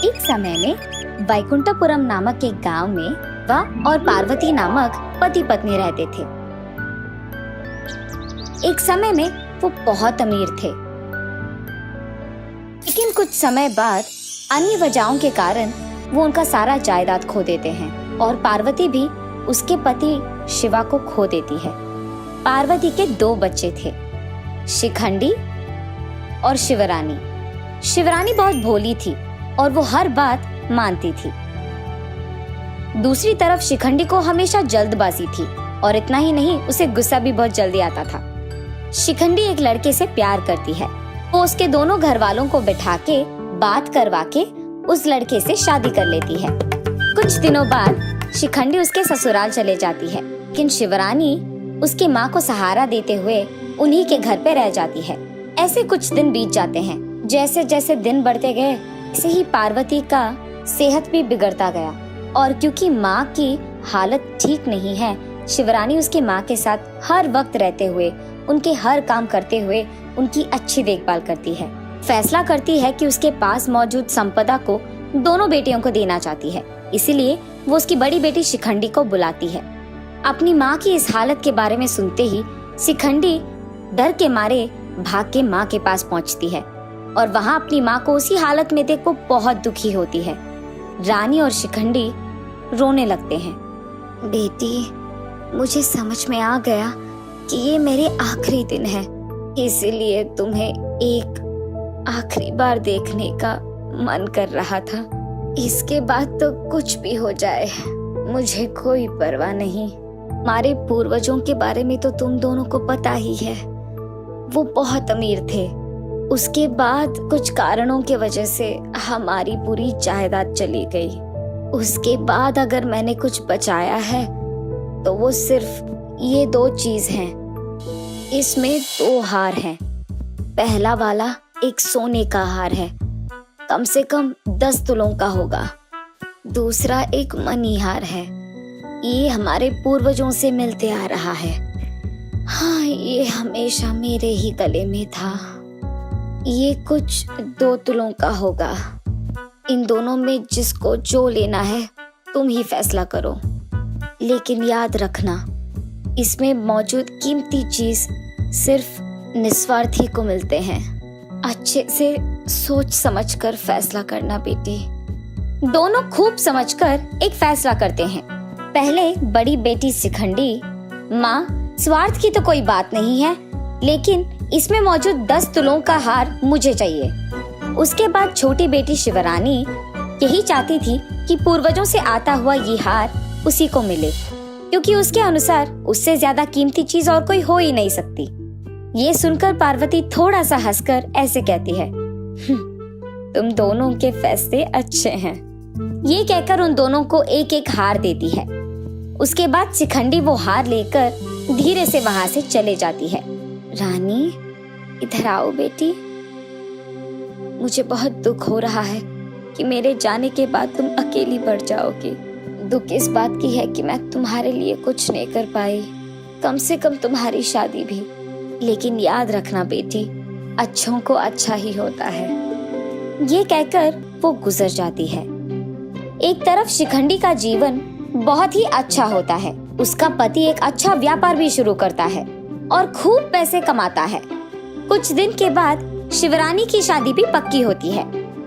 एक समय में वैकुंठपुरम नामक एक गांव में वह और पार्वती नामक पति पत्नी रहते थे। एक समय में वो बहुत अमीर थे, लेकिन कुछ समय बाद अन्य वजहों के कारण वो उनका सारा जायदाद खो देते हैं और पार्वती भी उसके पति शिवा को खो देती है। पार्वती के 2 बच्चे थे, शिखंडी और शिवरानी। शिवरानी बहुत भोली थी और वो हर बात मानती थी। दूसरी तरफ शिखंडी को हमेशा जल्दबाजी थी और इतना ही नहीं, उसे गुस्सा भी बहुत जल्दी आता था। शिखंडी एक लड़के से प्यार करती है। वो उसके दोनों घर वालों को बिठा के बात करवा के उस लड़के से शादी कर लेती है। कुछ दिनों बाद शिखंडी उसके ससुराल चले जाती है, लेकिन शिवरानी उसकी माँ को सहारा देते हुए उन्हीं के घर पे रह जाती है। ऐसे कुछ दिन बीत जाते हैं। जैसे जैसे दिन बढ़ते गए, ऐसे ही पार्वती का सेहत भी बिगड़ता गया और क्योंकि माँ की हालत ठीक नहीं है, शिवरानी उसकी माँ के साथ हर वक्त रहते हुए, उनके हर काम करते हुए उनकी अच्छी देखभाल करती है। फैसला करती है कि उसके पास मौजूद संपदा को दोनों बेटियों को देना चाहती है। इसीलिए वो उसकी बड़ी बेटी शिखंडी को बुलाती है। अपनी माँ की इस हालत के बारे में सुनते ही शिखंडी डर के मारे भाग के माँ के पास पहुँचती है और वहाँ अपनी माँ को उसी हालत में देख को बहुत दुखी होती है। रानी और शिखंडी रोने लगते हैं। बेटी, मुझे समझ में आ गया कि ये मेरे आखिरी दिन है, इसीलिए तुम्हें एक आखिरी बार देखने का मन कर रहा था। इसके बाद तो कुछ भी हो जाए, मुझे कोई परवाह नहीं। हमारे पूर्वजों के बारे में तो तुम दोनों को पता ही है। वो बहुत अमीर थे। उसके बाद कुछ कारणों की वजह से हमारी पूरी जायदाद चली गई। उसके बाद अगर मैंने कुछ बचाया है तो वो सिर्फ ये 2 चीज हैं। इसमें 2 हार हैं। पहला वाला एक सोने का हार है, कम से कम 10 तुलों का होगा। दूसरा एक मनी हार है, ये हमारे पूर्वजों से मिलते आ रहा है। हाँ, ये हमेशा मेरे ही गले में था। ये कुछ 2 तुलों का होगा। इन दोनों में जिसको जो लेना है तुम ही फैसला करो, लेकिन याद रखना, इसमें मौजूद कीमती चीज सिर्फ निस्वार्थी को मिलते हैं। अच्छे से सोच समझकर फैसला करना बेटी। दोनों खूब समझकर एक फैसला करते हैं। पहले बड़ी बेटी शिखंडी, माँ, स्वार्थ की तो कोई बात नहीं है, लेकिन इसमें मौजूद 10 तुलों का हार मुझे चाहिए। उसके बाद छोटी बेटी शिवरानी यही चाहती थी कि पूर्वजों से आता हुआ ये हार उसी को मिले, क्योंकि उसके अनुसार उससे ज्यादा कीमती चीज और कोई हो ही नहीं सकती। ये सुनकर पार्वती थोड़ा सा हंसकर ऐसे कहती है, तुम दोनों के फैसले अच्छे हैं। ये कहकर उन दोनों को एक एक हार देती है। उसके बाद शिखंडी वो हार लेकर धीरे से वहां से चले जाती है। रानी, इधर आओ बेटी। मुझे बहुत दुख हो रहा है कि मेरे जाने के बाद तुम अकेली बढ़ जाओगी। दुख इस बात की है कि मैं तुम्हारे लिए कुछ नहीं कर पाई, कम से कम तुम्हारी शादी भी। लेकिन याद रखना बेटी, अच्छों को अच्छा ही होता है। ये कहकर वो गुजर जाती है। एक तरफ शिखंडी का जीवन बहुत ही अच्छा होता है। उसका पति एक अच्छा व्यापार भी शुरू करता है और खूब पैसे कमाता है। कुछ दिन के बाद शिवरानी की शादी भी पक्की होती है।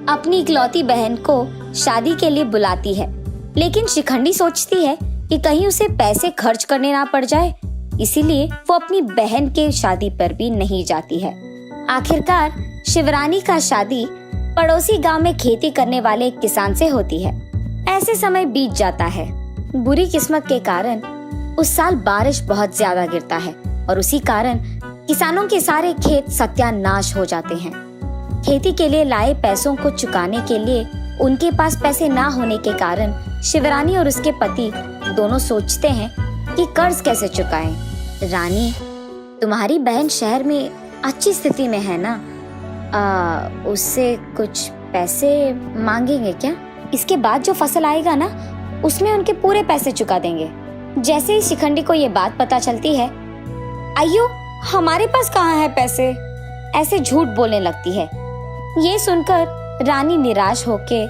अपनी इकलौती बहन को शादी के लिए बुलाती है, लेकिन शिखंडी सोचती है कि कहीं उसे पैसे खर्च करने ना पड़ जाए, इसीलिए वो अपनी बहन के शादी पर भी नहीं जाती है। आखिरकार शिवरानी का शादी पड़ोसी गांव में खेती करने वाले एक किसान से होती है। ऐसे समय बीत जाता है। बुरी किस्मत के कारण उस साल बारिश बहुत ज्यादा गिरता है और उसी कारण किसानों के सारे खेत सत्यानाश हो जाते हैं। खेती के लिए लाए पैसों को चुकाने के लिए उनके पास पैसे ना होने के कारण शिवरानी और उसके पति दोनों सोचते हैं कि कर्ज कैसे चुकाएं। रानी, तुम्हारी बहन शहर में अच्छी स्थिति में है ना? उससे कुछ पैसे मांगेंगे क्या? इसके बाद जो फसल आएगा ना, उसमें उनके पूरे पैसे चुका देंगे। जैसे ही शिखंडी को ये बात पता चलती है, अयो, हमारे पास कहाँ है पैसे, ऐसे झूठ बोलने लगती है। ये सुनकर रानी निराश होके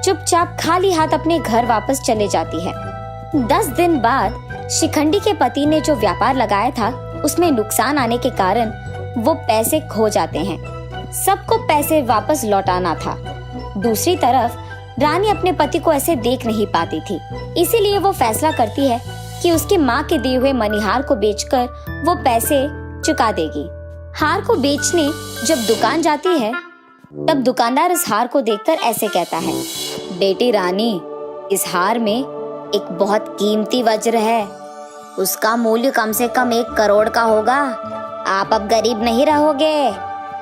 चुपचाप खाली हाथ अपने घर वापस चले जाती है। 10 दिन बाद शिखंडी के पति ने जो व्यापार लगाया था उसमें नुकसान आने के कारण वो पैसे खो जाते हैं। सबको पैसे वापस लौटाना था। दूसरी तरफ रानी अपने पति को ऐसे देख नहीं पाती थी, इसीलिए वो फैसला करती है कि उसकी माँ के दिए हुए मणिहार को बेचकर वो पैसे चुका देगी। हार को बेचने जब दुकान जाती है तब दुकानदार इस हार को देखकर ऐसे कहता है, बेटी रानी, इस हार में एक बहुत कीमती वज्र है। उसका मूल्य कम से कम 1 करोड़ का होगा। आप अब गरीब नहीं रहोगे।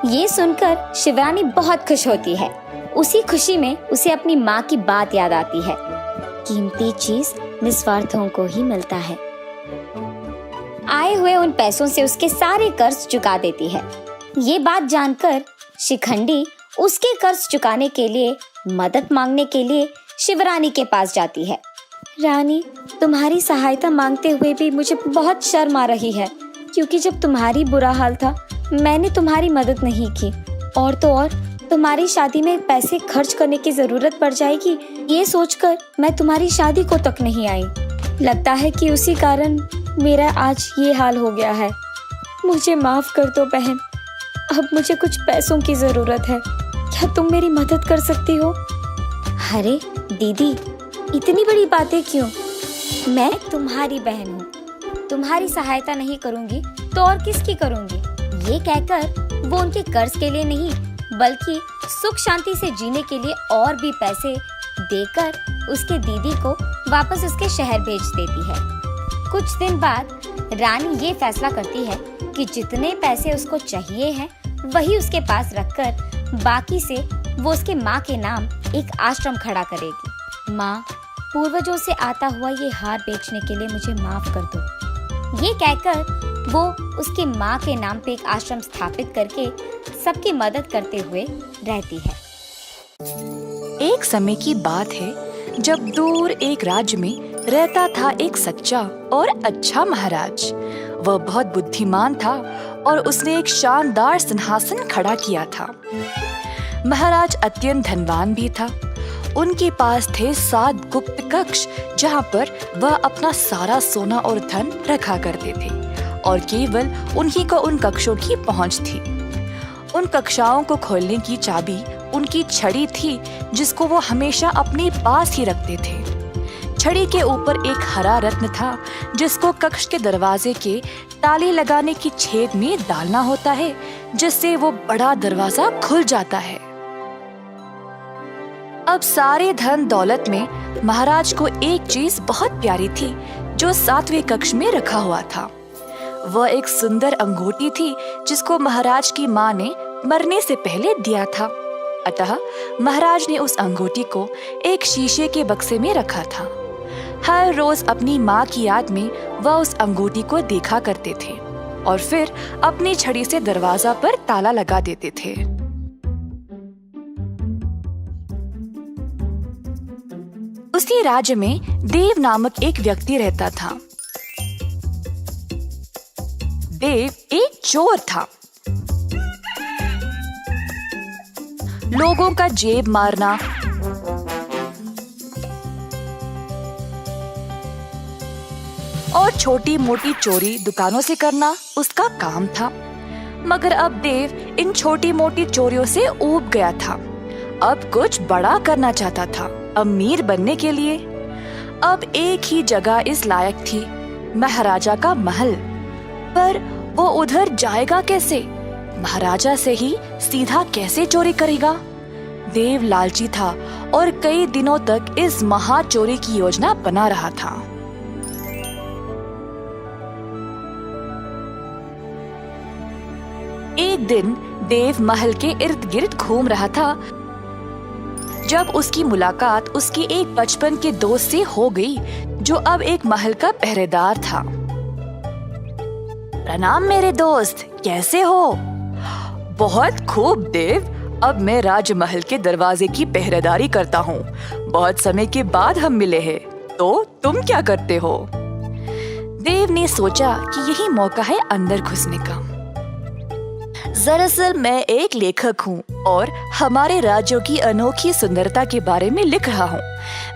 ये सुनकर शिवरानी बहुत खुश होती है। उसी खुशी में उसे अपनी माँ की बात याद आती है, कीमती चीज निस्वार्थों को ही मिलता है। आए हुए उन पैसों से उसके सारे कर्ज चुका देती है। ये बात जानकर शिखंडी उसके कर्ज चुकाने के लिए मदद मांगने के लिए शिवरानी के पास जाती है। रानी, तुम्हारी सहायता मांगते हुए भी मुझे बहुत शर्म आ रही है, क्योंकि जब तुम्हारी बुरा हाल था मैंने तुम्हारी मदद नहीं की, और तो और तुम्हारी शादी में पैसे खर्च करने की जरूरत पड़ जाएगी, ये सोचकर मैं तुम्हारी शादी को तक नहीं आई। लगता है कि उसी कारण मेरा आज ये हाल हो गया है। मुझे माफ कर दो बहन, अब मुझे कुछ पैसों की जरूरत है। क्या तुम मेरी मदद कर सकती हो? अरे दीदी, इतनी बड़ी बातें क्यों? मैं तुम्हारी बहन हूँ, तुम्हारी सहायता नहीं करूँगी तो और किसकी करूँगी? ये कहकर वो उनके कर्ज के लिए नहीं बल्कि सुख शांति से जीने के लिए और भी पैसे देकर उसके दीदी को वापस उसके शहर भेज देती है। कुछ दिन बाद रानी ये फैसला करती है कि जितने पैसे उसको चाहिए हैं वही उसके पास रखकर बाकी से वो उसके माँ के नाम एक आश्रम खड़ा करेगी। माँ, पूर्वजों से आता हुआ ये हार बेचने के लिए मुझे माफ कर दो। ये कहकर वो उसकी माँ के नाम पे एक आश्रम स्थापित करके सबकी मदद करते हुए रहती है। एक समय की बात है जब दूर एक राज्य में रहता था एक सच्चा और अच्छा महाराज। वह बहुत बुद्धिमान था और उसने एक शानदार सिंहासन खड़ा किया था। महाराज अत्यंत धनवान भी था। उनके पास थे 7 गुप्त कक्ष जहाँ पर वह अपना सारा सोना और धन रखा करते थे और केवल उन्हीं को उन कक्षों की पहुँच थी। उन कक्षाओं को खोलने की चाबी उनकी छड़ी थी जिसको वो हमेशा अपने पास ही रखते थे। छड़ी के ऊपर एक हरा रत्न था जिसको कक्ष के दरवाजे के ताले लगाने की छेद में डालना होता है, जिससे वो बड़ा दरवाजा खुल जाता है। अब सारे धन दौलत में महाराज को एक चीज बहुत प्यारी थी जो 7वें कक्ष में रखा हुआ था। वह एक सुंदर अंगूठी थी जिसको महाराज की माँ ने मरने से पहले दिया था। अतः महाराज ने उस अंगूठी को एक शीशे के बक्से में रखा था। हर रोज अपनी माँ की याद में वह उस अंगूठी को देखा करते थे और फिर अपनी छड़ी से दरवाजा पर ताला लगा देते थे। उसी राज्य में देव नामक एक व्यक्ति रहता था। देव एक चोर था। लोगों का जेब मारना, और छोटी मोटी चोरी दुकानों से करना उसका काम था। मगर अब देव इन छोटी मोटी चोरियों से ऊब गया था। अब कुछ बड़ा करना चाहता था, अमीर बनने के लिए। अब एक ही जगह इस लायक थी, महाराजा का महल। पर वो उधर जाएगा कैसे? महाराजा से ही सीधा कैसे चोरी करेगा? देव लालची था और कई दिनों तक इस महा चोरी की योजना बना रहा था। एक दिन देव महल के इर्द गिर्द घूम रहा था जब उसकी मुलाकात उसके एक बचपन के दोस्त से हो गई जो अब एक महल का पहरेदार था। प्रणाम मेरे दोस्त, कैसे हो? बहुत खूब देव, अब मैं राजमहल के दरवाजे की पहरेदारी करता हूँ। बहुत समय के बाद हम मिले हैं, तो तुम क्या करते हो? देव ने सोचा कि यही मौका है अंदर घुसने का। दरअसल मैं एक लेखक हूँ और हमारे राज्यों की अनोखी सुंदरता के बारे में लिख रहा हूँ।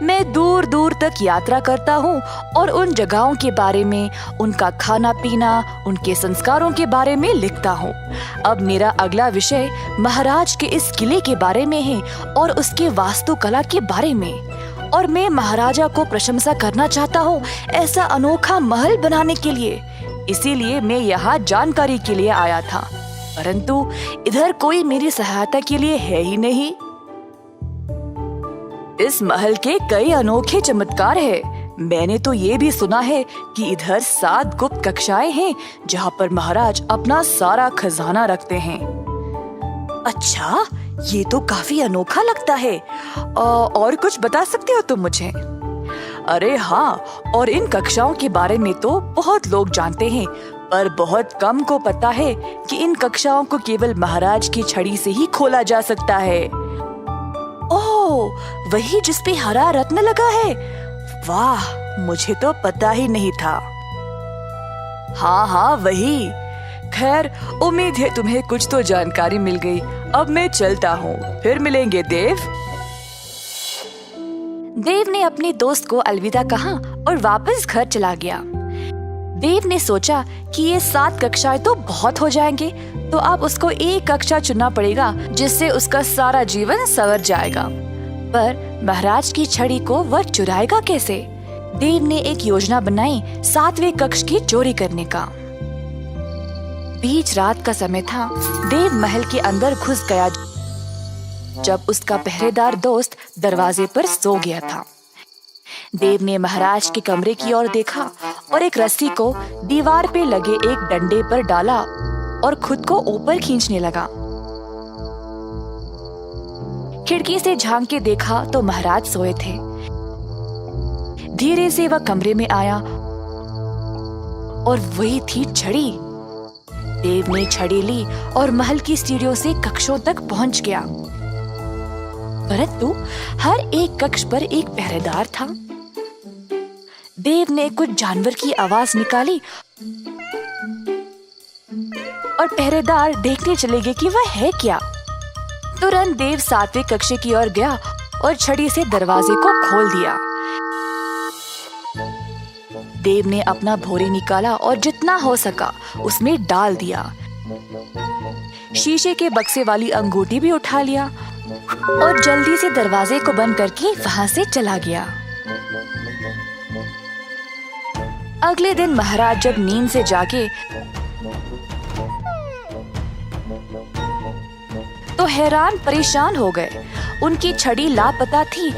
मैं दूर दूर तक यात्रा करता हूँ और उन जगहों के बारे में, उनका खाना पीना, उनके संस्कारों के बारे में लिखता हूँ। अब मेरा अगला विषय महाराज के इस किले के बारे में है और उसके वास्तुकला के बारे में। और मैं महाराजा को प्रशंसा करना चाहता हूँ ऐसा अनोखा महल बनाने के लिए। इसीलिए मैं यहाँ जानकारी के लिए आया था, परंतु इधर कोई मेरी सहायता के लिए है ही नहीं। इस महल के कई अनोखे चमत्कार हैं। मैंने तो ये भी सुना है कि इधर 7 गुप्त कक्षाएं हैं जहाँ पर महाराज अपना सारा खजाना रखते हैं। अच्छा, ये तो काफी अनोखा लगता है। और कुछ बता सकते हो तुम मुझे? अरे हाँ, और इन कक्षाओं के बारे में तो बहुत लोग जानते हैं, पर बहुत कम को पता है कि इन कक्षाओं को केवल महाराज की छड़ी से ही खोला जा सकता है। ओह, वही जिस पे हरा रत्न लगा है। वाह, मुझे तो पता ही नहीं था। हाँ, वही। खैर, उम्मीद है तुम्हें कुछ तो जानकारी मिल गई। अब मैं चलता हूँ, फिर मिलेंगे देव। देव ने अपने दोस्त को अलविदा कहा और वापस घर चला गया। देव ने सोचा कि ये 7 कक्षाएं तो बहुत हो जाएंगे, तो अब उसको एक कक्षा चुनना पड़ेगा जिससे उसका सारा जीवन संवर जाएगा। पर महाराज की छड़ी को वह चुराएगा कैसे? देव ने एक योजना बनाई 7वें कक्ष की चोरी करने का। बीच रात का समय था। देव महल के अंदर घुस गया जब उसका पहरेदार दोस्त दरवाजे पर सो गया था। देव ने महाराज के कमरे की ओर देखा और एक रस्सी को दीवार पे लगे एक डंडे पर डाला और खुद को ऊपर खींचने लगा। खिड़की से झांक के देखा तो महाराज सोए थे। धीरे से वह कमरे में आया और वही थी छड़ी। देव ने छड़ी ली और महल की सीढ़ियों से कक्षों तक पहुंच गया, परंतु हर एक कक्ष पर एक पहरेदार था। देव ने कुछ जानवर की आवाज निकाली और पहरेदार देखने चले गए कि वह है क्या। तुरंत देव 7वें कक्ष की ओर गया और छड़ी से दरवाजे को खोल दिया। देव ने अपना भोरी निकाला और जितना हो सका उसमें डाल दिया। शीशे के बक्से वाली अंगूठी भी उठा लिया और जल्दी से दरवाजे को बंद करके वहां से चला गया। अगले दिन महाराज जब नींद से जागे तो हैरान परेशान हो गए। उनकी छड़ी लापता थी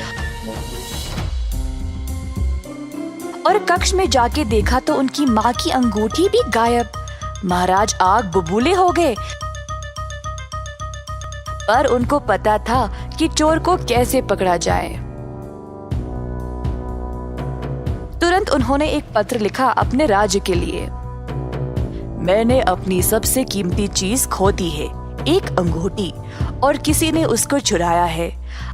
और कक्ष में जाके देखा तो उनकी माँ की अंगूठी भी गायब। महाराज आग बबूले हो गए, पर उनको पता था कि चोर को कैसे पकड़ा जाए। तुरंत उन्होंने एक पत्र लिखा अपने राज्य के लिए। मैंने अपनी सबसे कीमती चीज खो दी है, एक अंगूठी, और किसी ने उसको चुराया है।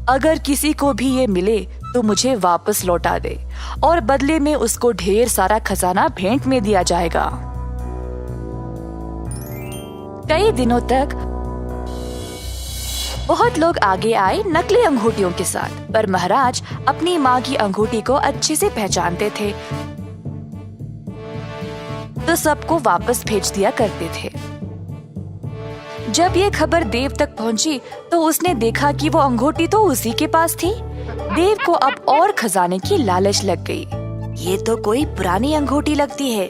अगर किसी को भी ये मिले तो मुझे वापस लौटा दे और बदले में उसको ढेर सारा खजाना भेंट में दिया जाएगा। कई दिनों तक बहुत लोग आगे आए नकली अंगूठियों के साथ, पर महाराज अपनी माँ की अंगूठी को अच्छे से पहचानते थे, तो सबको वापस भेज दिया करते थे। जब ये खबर देव तक पहुंची तो उसने देखा कि वो अंगूठी तो उसी के पास थी। देव को अब और खजाने की लालच लग गई। ये तो कोई पुरानी अंगूठी लगती है।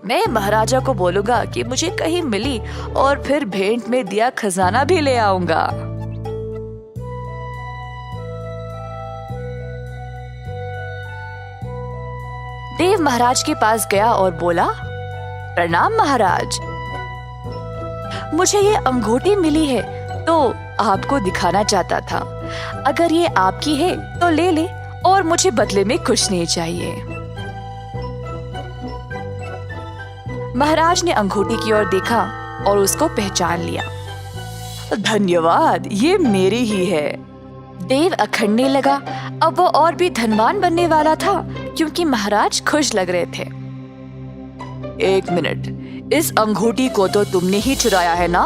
मैं महाराजा को बोलूंगा कि मुझे कहीं मिली और फिर भेंट में दिया खजाना भी ले आऊंगा। देव महाराज के पास गया और बोला, प्रणाम महाराज, मुझे ये अंगूठी मिली है तो आपको दिखाना चाहता था। अगर ये आपकी है तो ले ले और मुझे बदले में कुछ नहीं चाहिए। महाराज ने अंगूठी की ओर देखा और उसको पहचान लिया। धन्यवाद, ये मेरी ही है। देव अखड़ने लगा। अब वो और भी धनवान बनने वाला था क्योंकि महाराज खुश लग रहे थे। एक मिनट, इस अंगूठी को तो तुमने ही चुराया है ना?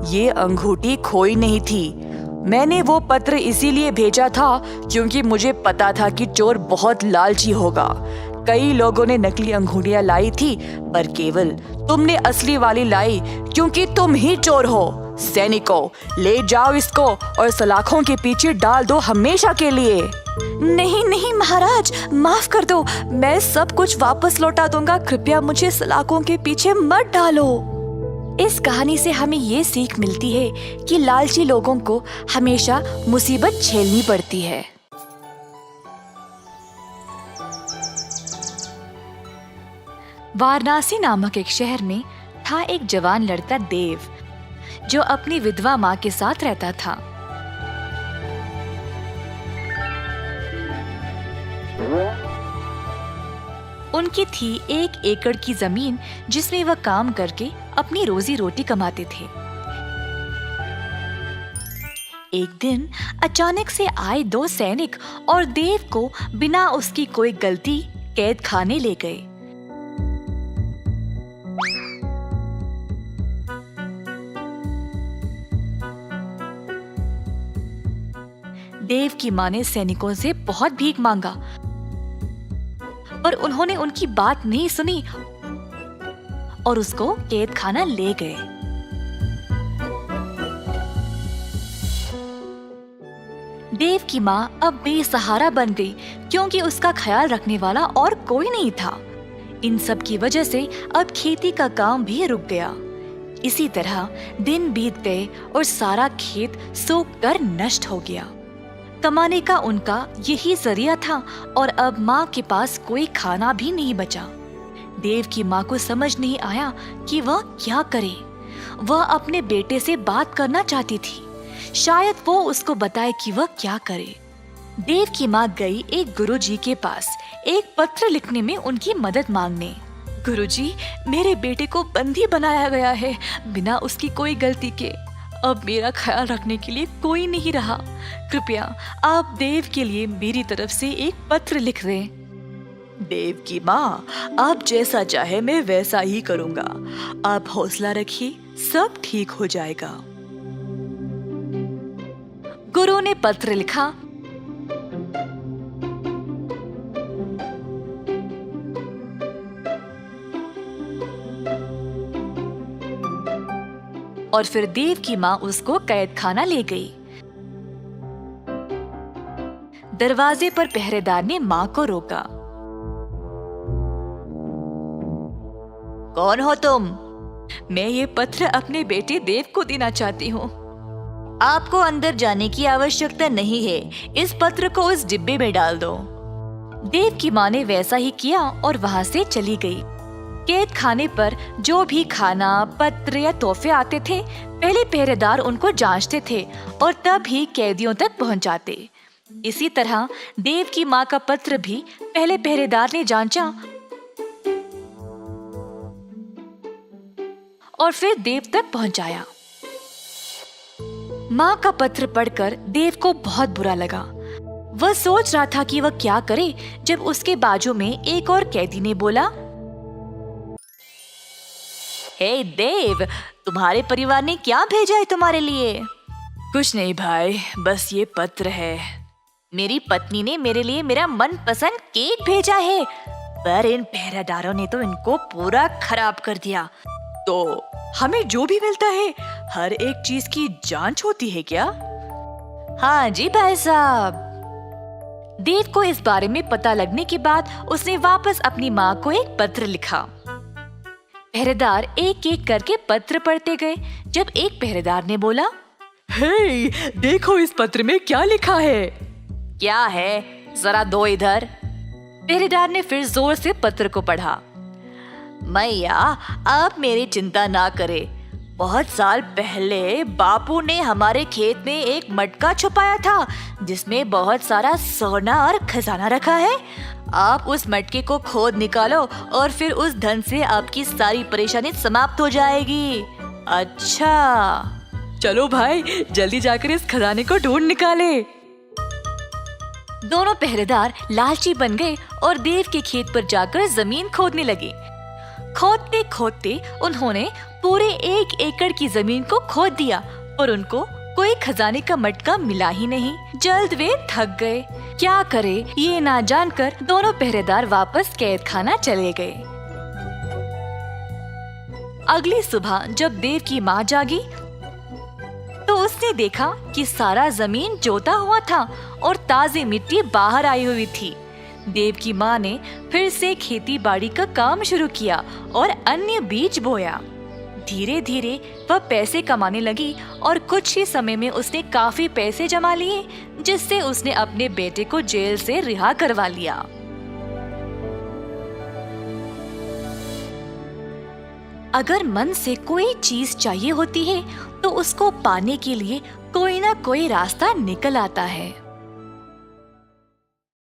ये अंगूठी खोई नहीं थी। मैंने वो पत्र इसीलिए भेजा था क्योंकि मुझे पता था कि चोर बहुत लालची होगा। कई लोगों ने नकली अंगूठियां लाई थी, पर केवल तुमने असली वाली लाई क्योंकि तुम ही चोर हो। सैनिकों, ले जाओ इसको और सलाखों के पीछे डाल दो हमेशा के लिए। नहीं नहीं महाराज, माफ कर दो, मैं सब कुछ वापस लौटा दूंगा। कृपया मुझे सलाखों के पीछे मत डालो। इस कहानी से हमें ये सीख मिलती है कि लालची लोगों को हमेशा मुसीबत झेलनी पड़ती है। वाराणसी नामक एक शहर में था एक जवान लड़का देव, जो अपनी विधवा माँ के साथ रहता था। उनकी थी 1 एकड़ की जमीन, जिसमें वह काम करके अपनी रोजी रोटी कमाते थे। एक दिन अचानक से आए 2 सैनिक और देव को बिना उसकी कोई गलती कैद खाने ले गए। देव की माँ ने सैनिकों से बहुत भीख मांगा, पर उन्होंने उनकी बात नहीं सुनी और उसको कैद खाना ले गए। देव की माँ अब बेसहारा बन गई क्योंकि उसका ख्याल रखने वाला और कोई नहीं था। इन सब की वजह से अब खेती का काम भी रुक गया। इसी तरह दिन बीत गए और सारा खेत सूख कर नष्ट हो गया। कमाने का उनका यही जरिया था और अब माँ के पास कोई खाना भी नहीं बचा। देव की माँ को समझ नहीं आया कि वह क्या करे। वह अपने बेटे से बात करना चाहती थी, शायद वो उसको बताए कि वह क्या करे। देव की माँ गई एक गुरुजी के पास एक पत्र लिखने में उनकी मदद मांगने। गुरुजी, मेरे बेटे को बंदी बनाया गया है बिना उसकी कोई गलती के। अब मेरा ख्याल रखने के लिए कोई नहीं रहा। कृपया आप देव के लिए मेरी तरफ से एक पत्र लिख दें। देव की माँ, आप जैसा चाहे मैं वैसा ही करूँगा। आप हौसला रखिए, सब ठीक हो जाएगा। गुरु ने पत्र लिखा। और फिर देव की माँ उसको कैद खाना ले गई। दरवाजे पर पहरेदार ने माँ को रोका। कौन हो तुम? मैं ये पत्र अपने बेटे देव को देना चाहती हूँ। आपको अंदर जाने की आवश्यकता नहीं है, इस पत्र को उस डिब्बे में डाल दो। देव की माँ ने वैसा ही किया और वहाँ से चली गई। कैद खाने पर जो भी खाना, पत्र या तोहफे आते थे, पहले पहरेदार उनको जांचते थे और तब ही कैदियों तक पहुंचाते। इसी तरह देव की माँ का पत्र भी पहले पहरेदार ने जांचा और फिर देव तक पहुंचाया। माँ का पत्र पढ़कर देव को बहुत बुरा लगा। वह सोच रहा था कि वह क्या करे जब उसके बाजू में एक और कैदी ने बोला, हे देव, तुम्हारे परिवार ने क्या भेजा है तुम्हारे लिए? कुछ नहीं भाई, बस ये पत्र है। मेरी पत्नी ने मेरे लिए मेरा मनपसंद केक भेजा है, पर इन पहरेदारों ने तो इनको पूरा खराब कर दिया। तो हमें जो भी मिलता है हर एक चीज की जांच होती है क्या? हाँ जी भाई साहब। देव को इस बारे में पता लगने के बाद उसने वापस अपनी माँ को एक पत्र लिखा। पहरेदार एक एक करके पत्र पढ़ते गए जब एक पहरेदार ने बोला, हे, देखो इस पत्र में क्या लिखा है। क्या है, जरा दो इधर। पहरेदार ने फिर जोर से पत्र को पढ़ा। मैया, आप मेरी चिंता ना करें। बहुत साल पहले बापू ने हमारे खेत में एक मटका छुपाया था जिसमें बहुत सारा सोना और खजाना रखा है। आप उस मटके को खोद निकालो और फिर उस धन से आपकी सारी परेशानी समाप्त हो जाएगी। अच्छा, चलो भाई, जल्दी जाकर इस खजाने को ढूंढ निकाले। दोनों पहरेदार लालची बन गए और देव के खेत पर जाकर जमीन खोदने लगे। खोदते खोदते उन्होंने पूरे 1 एकड़ की जमीन को खोद दिया और उनको कोई खजाने का मटका मिला ही नहीं। जल्द वे थक गए। क्या करे ये ना जानकर दोनों पहरेदार वापस कैद खाना चले गए। अगली सुबह जब देव की माँ जागी तो उसने देखा कि सारा जमीन जोता हुआ था और ताजी मिट्टी बाहर आई हुई थी। देव की माँ ने फिर से खेती बाड़ी का काम शुरू किया और अन्य बीज बोया। धीरे धीरे वह पैसे कमाने लगी और कुछ ही समय में उसने काफी पैसे जमा लिए, जिससे उसने अपने बेटे को जेल से रिहा करवा लिया। अगर मन से कोई चीज चाहिए होती है तो उसको पाने के लिए कोई ना कोई रास्ता निकल आता है।